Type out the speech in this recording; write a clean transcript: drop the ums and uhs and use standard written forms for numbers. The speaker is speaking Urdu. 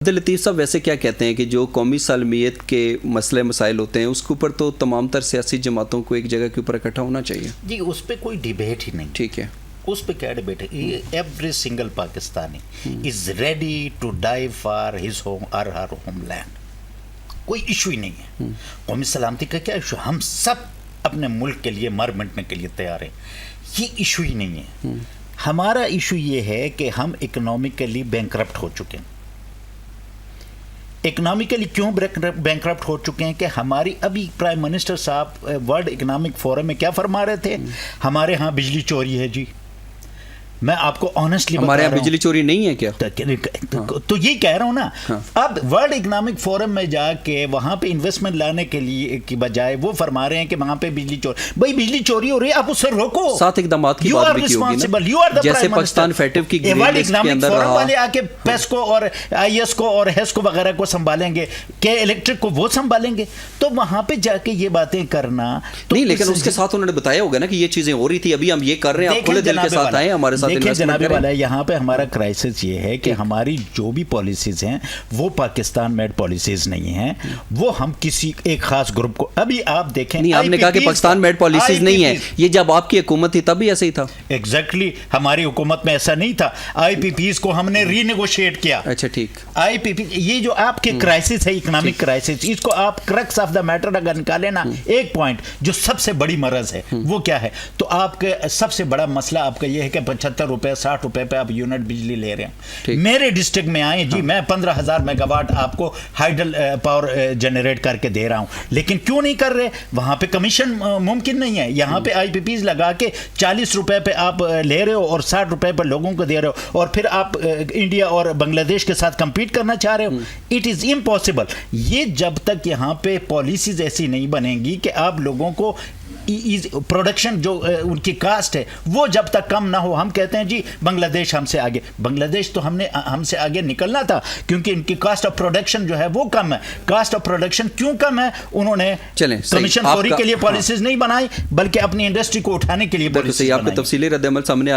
لطیف صاحب ویسے کیا کہتے ہیں کہ جو قومی سالمیت کے مسئلے مسائل ہوتے ہیں اس کے اوپر تو تمام تر سیاسی جماعتوں کو ایک جگہ کے اوپر اکٹھا ہونا چاہیے؟ جی اس پہ کوئی ڈیبیٹ ہی نہیں. ٹھیک ہے, اس پہ کیا ڈیبیٹ ہے؟ Every single Pakistani is ready to die for his home اور ہر ہوم لینڈ. کوئی ایشو ہی نہیں ہے. قومی سلامتی کا کیا ایشو؟ ہم سب اپنے ملک کے لیے مر مٹنے کے لیے تیار ہیں. یہ ایشو ہی نہیں ہے. ہمارا ایشو یہ ہے کہ ہم اکنامکلی بینکرپٹ ہو چکے ہیں. اکنامکلی کیوں بینکرپٹ ہو چکے ہیں کہ ہماری ابھی پرائم منسٹر صاحب ورلڈ اکنامک فورم میں کیا فرما رہے تھے؟ ہمارے ہاں بجلی چوری ہے. جی میں آپ کو آنیسٹلی بتا رہا ہوں, ہمارے یہاں بجلی چوری نہیں ہے کیا؟ تو یہ کہہ رہا ہوں نا. اب ورلڈ اکنامک فورم میں جا کے وہاں پہ انویسٹمنٹ لانے کے لیے کی بجائے وہ فرما رہے ہیں کہ وہاں پہ بجلی چوری. بھائی بجلی چوری ہو رہی ہے, آپ اسے روکو. 7 اقدامات کی بات بھی کی ہوگی نا, جیسے پاکستان فیٹو کی ورلڈ اکنامک فورم والے آ کے پیسکو اور آئی ایس کو اور ہیسکو وغیرہ کو سنبھالیں گے, کہ الیکٹرک کو وہ سنبھالیں گے. تو وہاں پہ جا کے یہ باتیں کرنا نہیں, لیکن اس کے ساتھ انہوں نے بتایا ہوگا نا کہ یہ چیزیں ہو رہی تھی, ابھی ہم یہ کر رہے ہیں, آپ کھلے دل کے ساتھ آئیں ہمارے ساتھ. دیکھیں جناب والا, یہاں پہ ہمارا کرائسس یہ ہے کہ ہماری جو بھی پالیسیز ہیں وہ پاکستان میڈ پالیسیز نہیں ہیں. وہ ہم کسی ایک خاص گروپ کو, ابھی آپ دیکھیں نہیں, آپ نے کہا کہ پاکستان میڈ پالیسیز نہیں ہیں, یہ جب آپ کی حکومت تھی تب بھی ایسے ہی تھا. ایگزیکٹلی, ہماری حکومت میں ایسا نہیں تھا. آئی پی پیز کو ہم نے ری نیگوشیٹ کیا. اچھا ٹھیک. آئی پی پی, یہ جو آپ کے کرائسس ہے اکنامک کرائسس, اس کو آپ کرکس آف دا میٹر اگر نکالیں نا, ایک پوائنٹ جو سب سے بڑی مرض ہے وہ کیا ہے, تو آپ کے سب سے بڑا مسئلہ آپ کا یہ ہے کہ 75 روپے 60 روپے پہ آپ یونٹ بجلی لے رہے ہیں. میرے ڈسٹرکٹ میں آئیں جی, میں 15,000 میگا واٹ آپ کو ہائیڈل پاور جنریٹ کر کے دے رہا ہوں, لیکن کیوں نہیں کر رہے؟ وہاں پہ کمیشن ممکن نہیں ہے. یہاں پہ آئی پی پیز لگا کے 40 روپے پہ آپ لے رہے ہو اور 60 روپے پہ لوگوں کو دے رہے ہو, اور پھر آپ انڈیا اور بنگلہ دیش کے ساتھ کمپیٹ کرنا چاہ رہے ہو. It is impossible. یہ جب تک یہاں پہ پالیسیز ایسی نہیں بنیں گی کہ آپ لوگوں کو پروڈکشن جو ان کی کاسٹ ہے وہ جب تک کم نہ ہو. ہم کہتے ہیں جی بنگلہ دیش ہم سے آگے. بنگلہ دیش تو ہم سے آگے نکلنا تھا کیونکہ ان کی کاسٹ آف پروڈکشن جو ہے وہ کم ہے. کاسٹ آف پروڈکشن کیوں کم ہے؟ انہوں نے کمیشن فوری کے لیے پالیسیز نہیں بنائی, بلکہ اپنی انڈسٹری کو اٹھانے کے لیے پالیسیز بنائی. آپ کا تفصیلی رد عمل سامنے